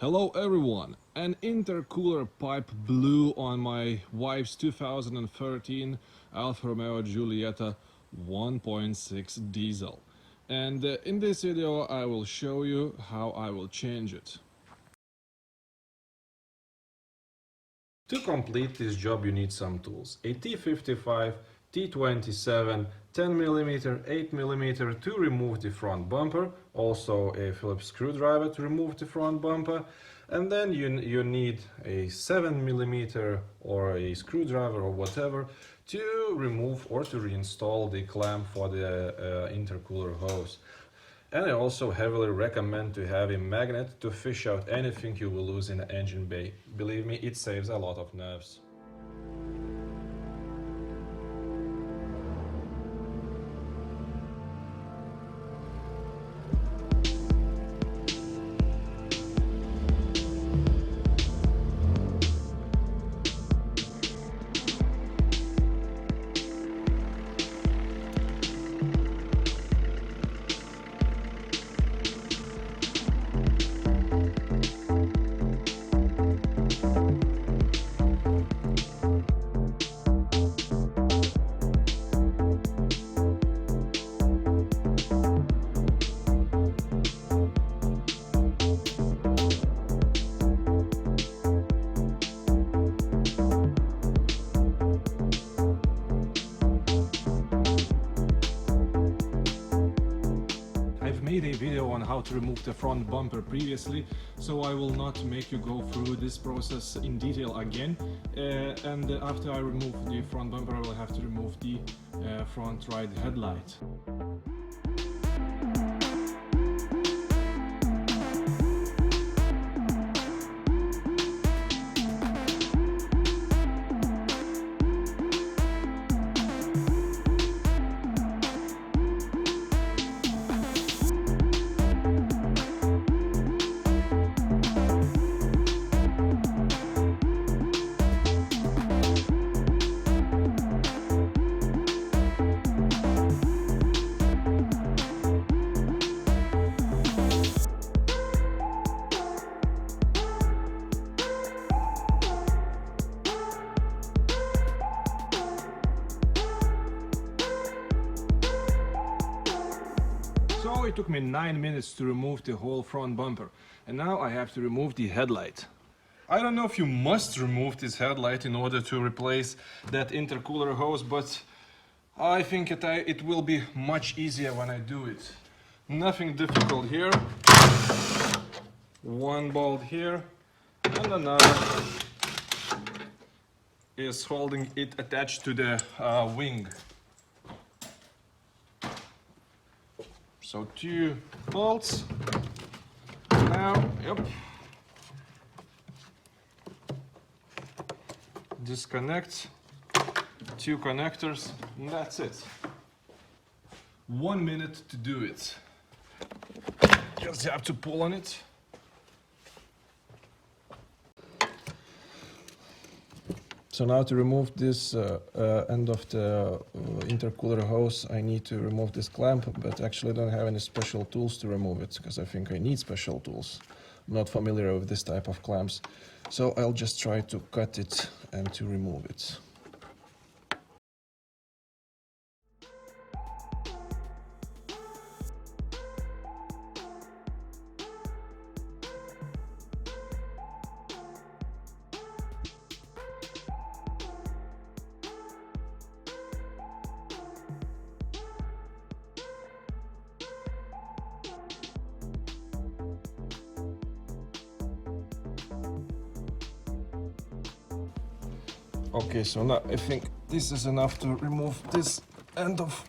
Hello everyone! An intercooler pipe blew on my wife's 2013 Alfa Romeo Giulietta 1.6 diesel. And in this video I will show you how I will change it. To complete this job you need some tools. A T55, T27, 10mm, 8mm to remove the front bumper, also a Phillips screwdriver to remove the front bumper, and then you need a 7mm or a screwdriver or whatever to remove or to reinstall the clamp for the intercooler hose. And I also heavily recommend to have a magnet to fish out anything you will lose in the engine bay. Believe me, it saves a lot of nerves. Made a video on how to remove the front bumper previously, so I will not make you go through this process in detail again. And after I remove the front bumper I will have to remove the front right headlight. So it took me 9 minutes to remove the whole front bumper, and now I have to remove the headlight. I don't know if you must remove this headlight in order to replace that intercooler hose, but I think it will be much easier when I do it. Nothing difficult here. One bolt here and another is holding it attached to the wing. So 2 bolts. Now, disconnect 2 connectors, and that's it. 1 minute to do it. Just have to pull on it. So now to remove this end of the intercooler hose, I need to remove this clamp, but actually I don't have any special tools to remove it, because I think I need special tools. I'm not familiar with this type of clamps, so I'll just try to cut it and to remove it. Okay, so now I think this is enough to remove this end of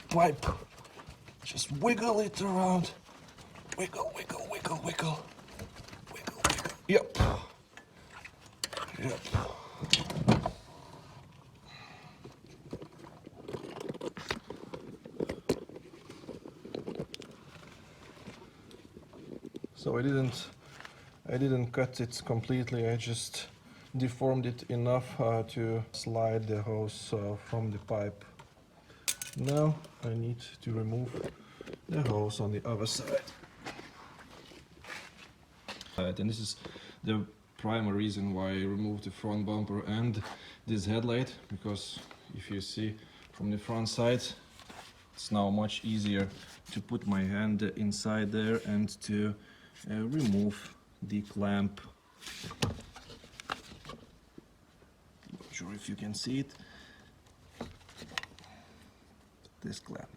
pipe. Just wiggle it around. Wiggle, wiggle, wiggle, wiggle. Wiggle, wiggle. Yep. Yep. So I didn't cut it completely, I just deformed it enough to slide the hose from the pipe. Now I need to remove the hose on the other side. And this is the primary reason why I removed the front bumper and this headlight, because if you see from the front side, it's now much easier to put my hand inside there and to remove the clamp. Not sure if you can see it. This clamp.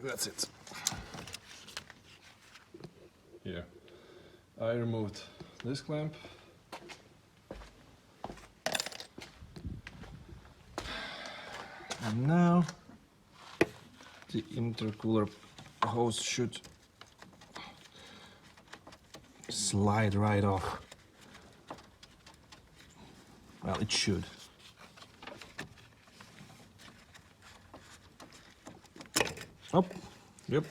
That's it. Here, I removed this clamp. And now the intercooler hose should slide right off. Well, it should. Up. Yep.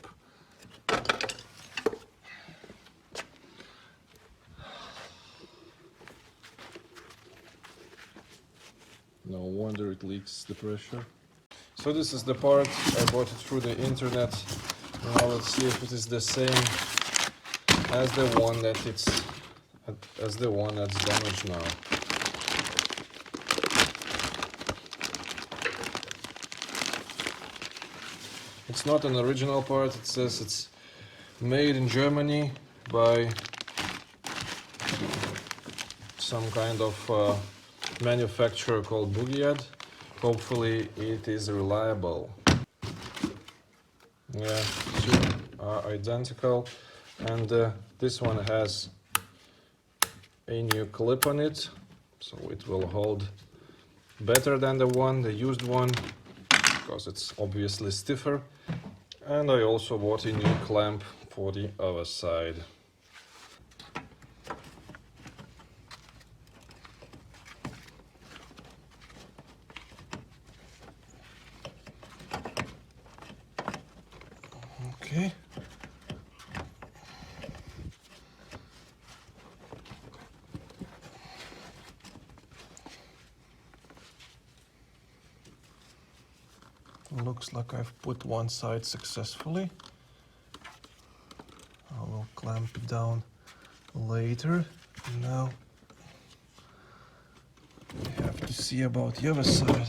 No wonder it leaks the pressure. So this is the part. I bought it through the internet. Now let's see if it is the same as the one that's damaged now. It's not an original part. It says it's made in Germany by some kind of manufacturer called Giulietta. Hopefully it is reliable. Yeah, two are identical, and this one has a new clip on it, so it will hold better than the used one, because it's obviously stiffer. And I also bought a new clamp for the other side. Okay. Looks like I've put one side successfully. I will clamp it down later. Now I have to see about the other side.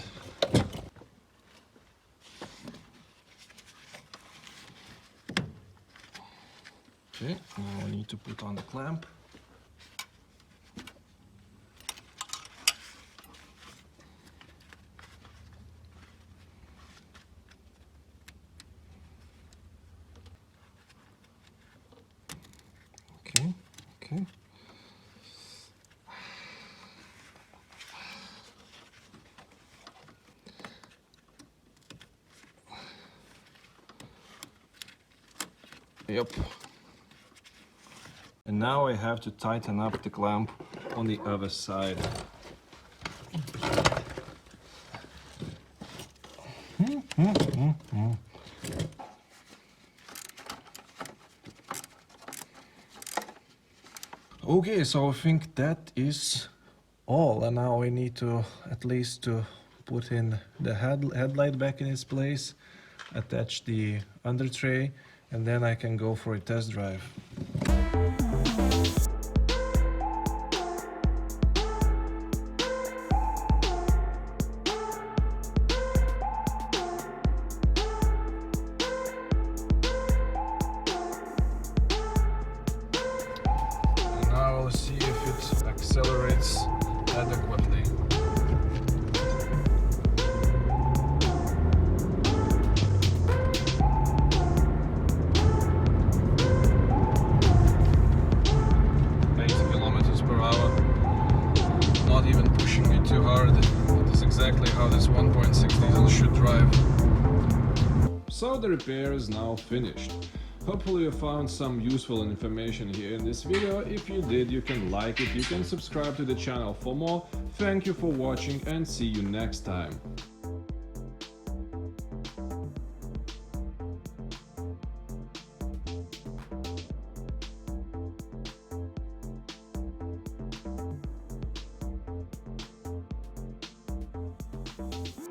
Okay, now I need to put on the clamp. Okay. Yep. And now I have to tighten up the clamp on the other side. Okay, so I think that is all, and now I need to at least to put in the headlight back in its place, attach the under tray, and then I can go for a test drive. Now see if it accelerates adequately. Not even pushing it too hard. That is exactly how this 1.6 diesel should drive. So the repair is now finished. Hopefully you found some useful information here in this video. If you did, you can like it, you can subscribe to the channel for more. Thank you for watching and see you next time.